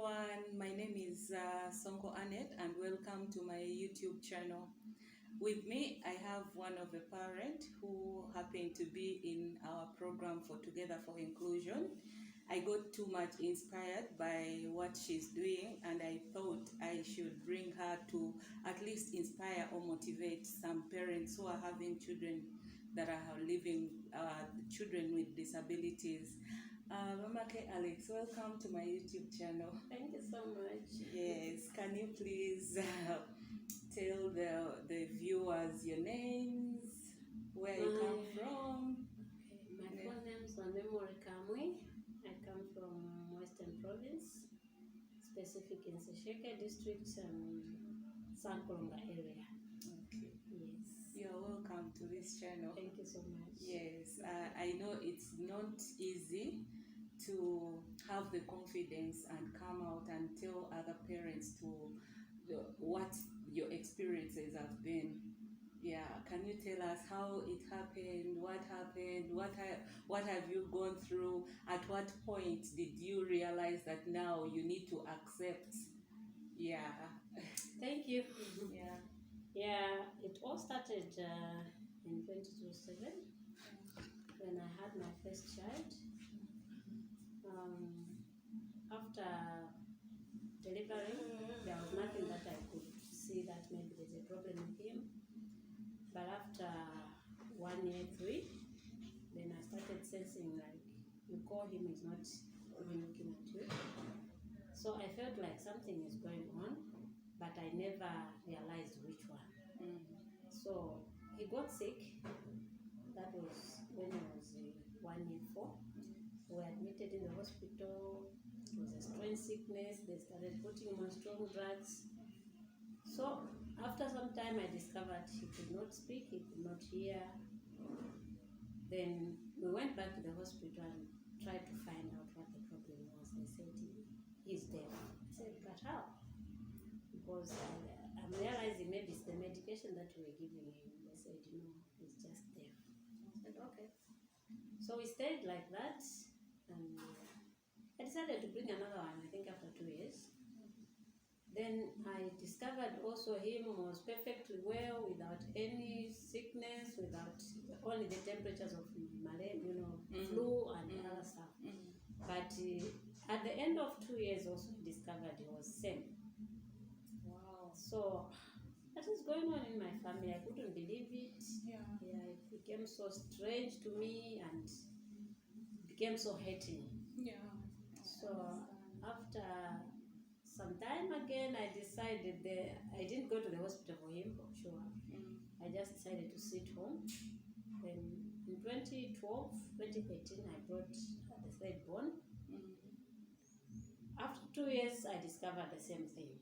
everyone, my name is Sonko Annette and welcome to my YouTube channel. With me, I have one of the parent who happened to be in our program for Together for Inclusion. I got too much inspired by what she's doing and I thought I should bring her to at least inspire or motivate some parents who are having children that are living children with disabilities. Mama K. Alex, welcome to my YouTube channel. Thank you so much. Yes, can you please tell the viewers your names, where you come from? My full name is Memory Kamwe. I come from Western Province, specific in Sesheke District, Sankolonga area. Okay. Yes. You're welcome to this channel. Thank you so much. Yes, I know it's not easy to have the confidence and come out and tell other parents what your experiences have been. Yeah, can you tell us how it happened, what have you gone through, at what point did you realize that now you need to accept? Yeah. Thank you. Yeah. Yeah, it all started in 2007 when I had my first child. After delivering, there was nothing that I could see that maybe there's a problem with him. But after 1 year, 3, then I started sensing like you call him, he's not even looking at you. So I felt like something is going on, but I never realized which one. So he got sick. That was when he was 1 year, 4. We were admitted in the hospital. It was a strange sickness. They started putting him on strong drugs. So after some time, I discovered he could not speak, he could not hear. Then we went back to the hospital and tried to find out what the problem was. They said he's deaf. I said, but how? Because I'm realizing maybe it's the medication that we were giving him. They said, no, he's just deaf. I said, okay. So we stayed like that, and I decided to bring another one, I think after 2 years. Then I discovered also him was perfectly well, without any sickness, without only the temperatures of malaria, flu and other stuff. But at the end of 2 years also I discovered he was same. Wow. So that is going on in my family. I couldn't believe it. Yeah. It became so strange to me and became so hating. Yeah. So after some time again, I decided I didn't go to the hospital for him for sure. I just decided to sit home. Then in 2013, I brought the third born. After 2 years, I discovered the same thing.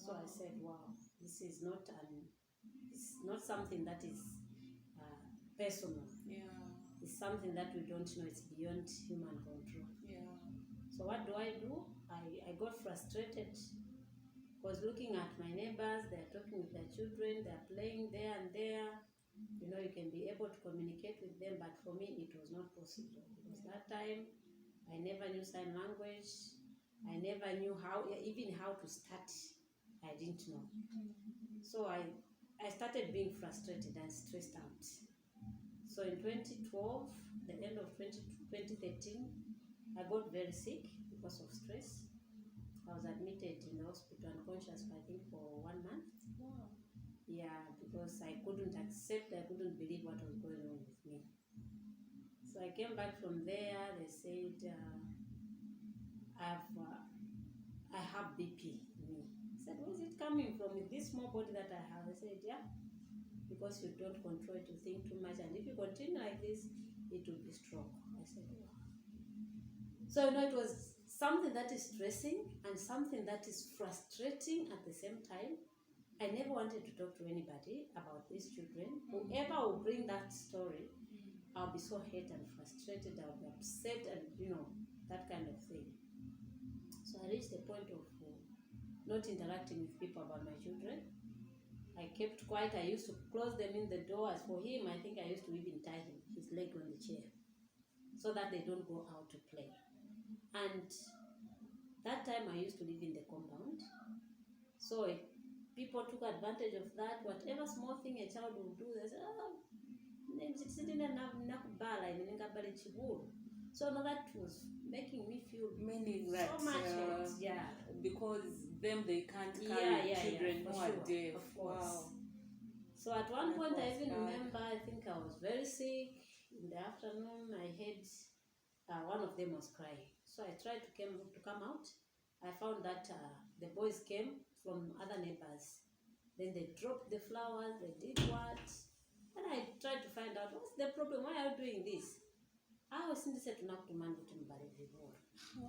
So I said, wow, this is not something that is personal. Yeah. It's something that we don't know. It's beyond human control. Yeah. So what do? I got frustrated because looking at my neighbors, they're talking with their children, they're playing there and there. You can be able to communicate with them, but for me it was not possible because that time I never knew sign language. I never knew even how to start. I didn't know. So I started being frustrated and stressed out. So in 2012, the end of 2013, I got very sick because of stress. I was admitted in the hospital unconscious for I think for 1 month. Wow. Yeah, because I couldn't believe what was going on with me. So I came back from there. They said I have BP in me. I said, where is it coming from? With this small body that I have? I said, yeah, because you don't control it, you think too much, and if you continue like this, it will be stroke. I said, wow. So it was something that is stressing and something that is frustrating at the same time. I never wanted to talk to anybody about these children. Whoever will bring that story, I'll be so hurt and frustrated, I'll be upset and that kind of thing. So I reached the point of not interacting with people about my children. I kept quiet. I used to close them in the door. As for him, I think I used to even tie his leg on the chair so that they don't go out to play. And That time I used to live in the compound. So people took advantage of that. Whatever small thing a child will do, they say, oh, so now that was making me feel Meaning that so much hurt. Yeah. because them they can't Yeah, carry yeah, children yeah, who for are sure, deaf. of course. Wow. So at one That point I was even bad. remember, I think I was very sick. In the afternoon I had one of them was crying. So I tried to come out. I found that the boys came from other neighbors. Then they dropped the flowers, they did what? And I tried to find out, what's the problem? Why are you doing this? I was in the set to man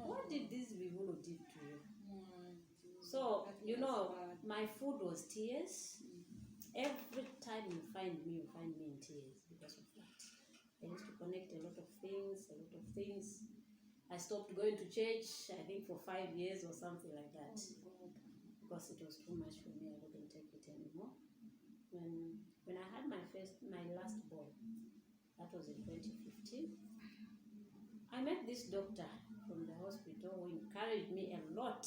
What did this Vivulo did to you? So, you know, my food was tears. Every time you find me in tears because of that. I used to connect a lot of things. I stopped going to church, I think for 5 years or something like that. Because it was too much for me, I couldn't take it anymore. When I had my last boy, that was in 2015, I met this doctor from the hospital who encouraged me a lot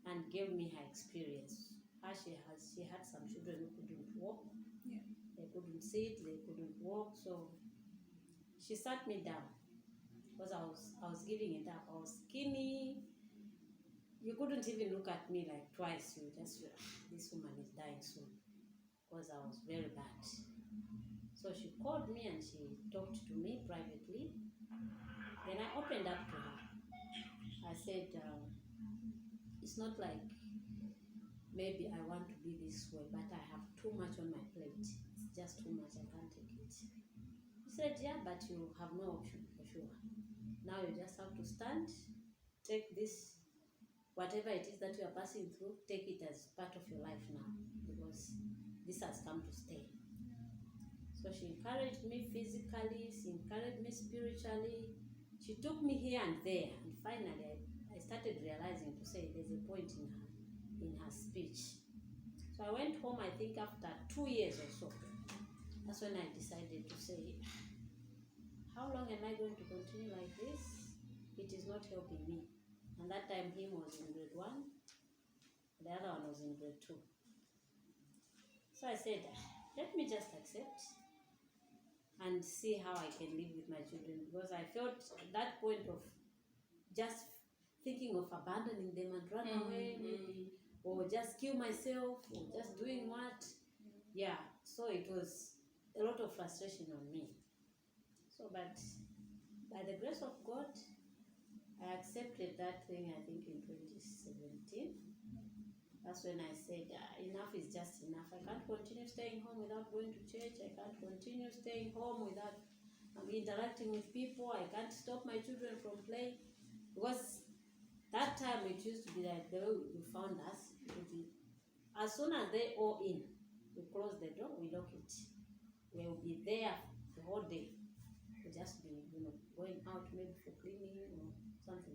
and gave me her experience. She had some children who couldn't walk. Yeah. They couldn't sit, they couldn't walk. So she sat me down because I was giving it up. I was skinny. You couldn't even look at me like twice. You just feel, this woman is dying soon, because I was very bad. So she called me and she talked to me privately. Then I opened up to her. I said, it's not like maybe I want to be this way, but I have too much on my plate. It's just too much, I can't take it. She said, yeah, but you have no option for sure. Now you just have to stand, take this, whatever it is that you are passing through, take it as part of your life now, because this has come to stay. So she encouraged me physically, she encouraged me spiritually. She took me here and there, and finally I started realizing to say there's a point in her speech. So I went home, I think after 2 years or so. That's when I decided to say, how long am I going to continue like this? It is not helping me. And that time him was in grade 1, the other one was in grade 2. So I said, let me just accept and see how I can live with my children, because I felt at that point of just thinking of abandoning them and run away maybe, or just kill myself, or just doing what. Yeah, so it was a lot of frustration on me. So, but by the grace of God, I accepted that thing, I think in 2017. That's when I said, enough is just enough. I can't continue staying home without going to church. I can't continue staying home without interacting with people. I can't stop my children from playing. Because that time it used to be like the way we found us. As soon as they all in, we close the door, we lock it. We'll be there the whole day. We'll just be, going out maybe for cleaning or something.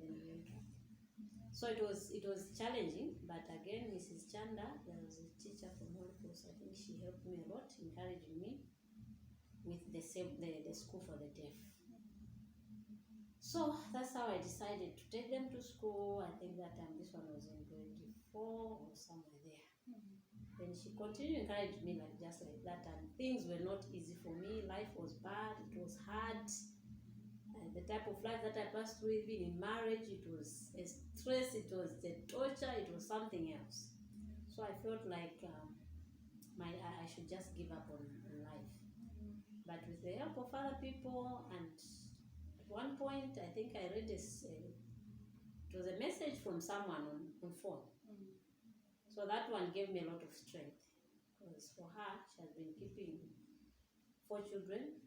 So it was challenging, but again, Mrs. Chanda, there was a teacher from Holy Cross, I think she helped me a lot, encouraging me with the school for the deaf. So that's how I decided to take them to school. I think that time this one was in grade 4 or somewhere there. Then she continued encouraging me just like that, and things were not easy for me. Life was bad, it was hard. The type of life that I passed through, even in marriage, it was a stress, it was a torture, it was something else. So I felt like I should just give up on life. But with the help of other people, and at one point, I think I read it was a message from someone on phone. So that one gave me a lot of strength, because for her, she has been keeping 4 children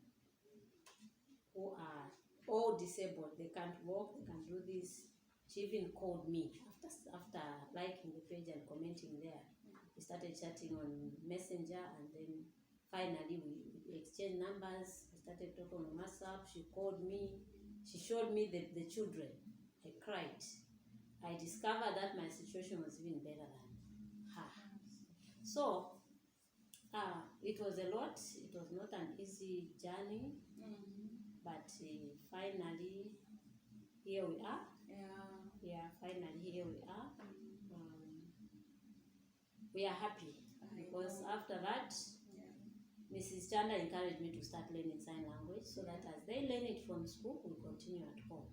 who are all disabled. They can't walk, they can't do this. She even called me after liking the page and commenting there. We started chatting on Messenger, and then finally we exchanged numbers. We started talking on WhatsApp. She called me. She showed me the children. I cried. I discovered that my situation was even better than her. So it was a lot. It was not an easy journey. But finally, here we are. Yeah. Yeah, finally here we are. We are happy because after that, Mrs. Chanda encouraged me to start learning sign language so that as they learn it from school, we continue at home.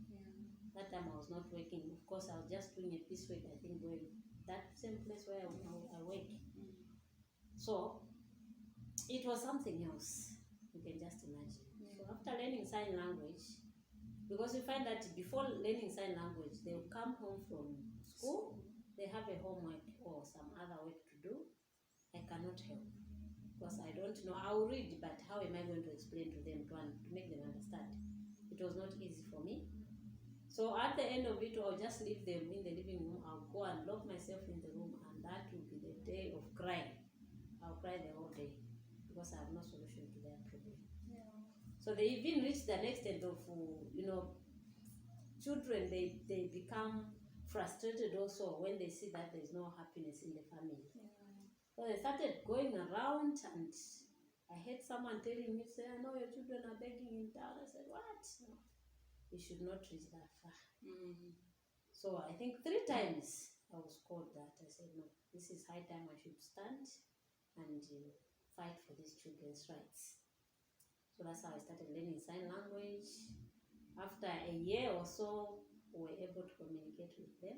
That time I was not working. Of course, I was just doing a piecework, I think, going that same place where I work. So it was something else. You can just imagine. So after learning sign language, because we find that before learning sign language, they will come home from school, they have a homework or some other work to do. I cannot help because I don't know. I will read, but how am I going to explain to them to make them understand? It was not easy for me. So at the end of it, I'll just leave them in the living room. I'll go and lock myself in the room, and that will be the day of crying. I'll cry the whole day because I have no solution to their problem. So they even reach the extent of, children, they become frustrated also when they see that there's no happiness in the family. So they started going around, and I heard someone telling me, say, I know your children are begging in town. I said, what? No, you should not reach that far. So I think 3 times I was called that. I said, no, this is high time I should stand and fight for these children's rights. So that's how I started learning sign language. After a year or so, we were able to communicate with them.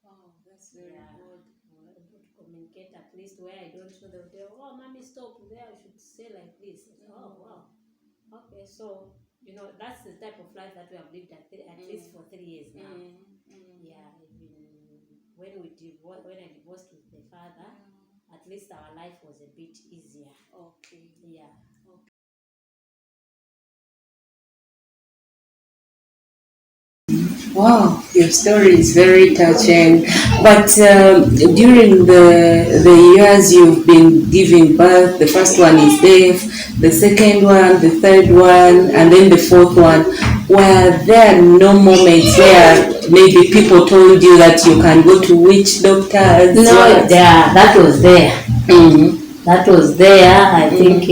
Wow, that's very good. We were able to communicate at least where I don't know. They'll tell, oh, mommy, stop there. I should say like this. Oh, wow. Okay, so, that's the type of life that we have lived at least for 3 years now. Yeah, when I divorced with the father, at least our life was a bit easier. Okay. Yeah. Okay. Wow, your story is very touching. But during the years you've been giving birth, the first one is deaf, the second one, the third one, and then the fourth one. Were there no moments where maybe people told you that you can go to witch doctors? No, that was there. That was there. I think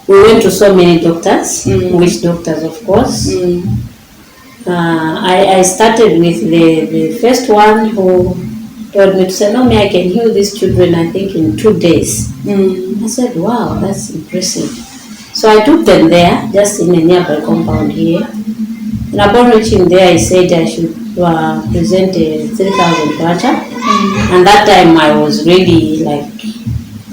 we went to so many doctors, witch doctors, of course. I started with the first one who told me to say, no, I can heal these children, I think, in 2 days. I said, wow, that's impressive. So I took them there, just in a nearby compound here. And upon reaching there, I said I should present a 3,000 kwacha. And that time I was really like,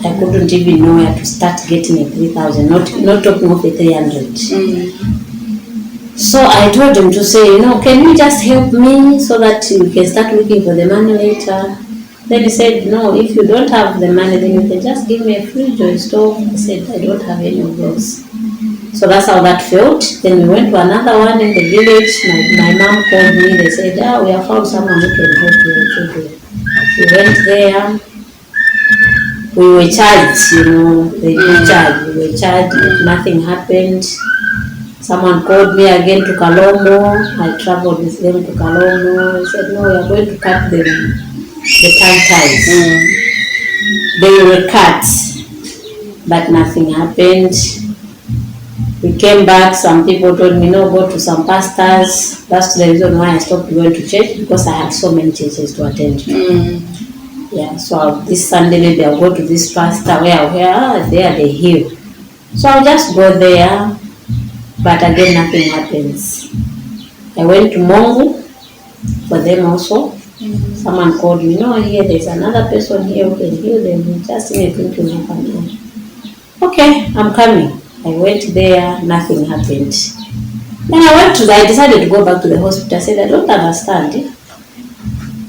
I couldn't even know where to start getting a 3,000, not talking of a 300. So I told him to say, can you just help me so that you can start looking for the money later? Then he said, no, if you don't have the money, then you can just give me a fridge or a stove. I said, I don't have any of those. So that's how that felt. Then we went to another one in the village. My mom called me. They said, we have found someone who can help your children. We went there. We were charged, they did charge. We were charged, nothing happened. Someone called me again to Kalongo. I traveled with them to Kalongo. I said, no, we are going to cut the tongue ties. They were cut, but nothing happened. We came back. Some people told me, no, go to some pastors. That's the reason why I stopped going to church, because I had so many churches to attend to. Yeah, so this Sunday maybe I'll go to this pastor where they heal. So I'll just go there. But again, nothing happens. I went to Mongo for them also. Someone called me, here there's another person here who can heal them. Just anything to happen. Okay, I'm coming. I went there, nothing happened. Then I decided to go back to the hospital. I said, I don't understand.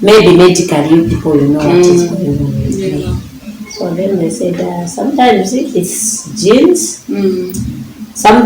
Maybe medically, you people, what is going on with me. So then they said, sometimes it's genes. Sometimes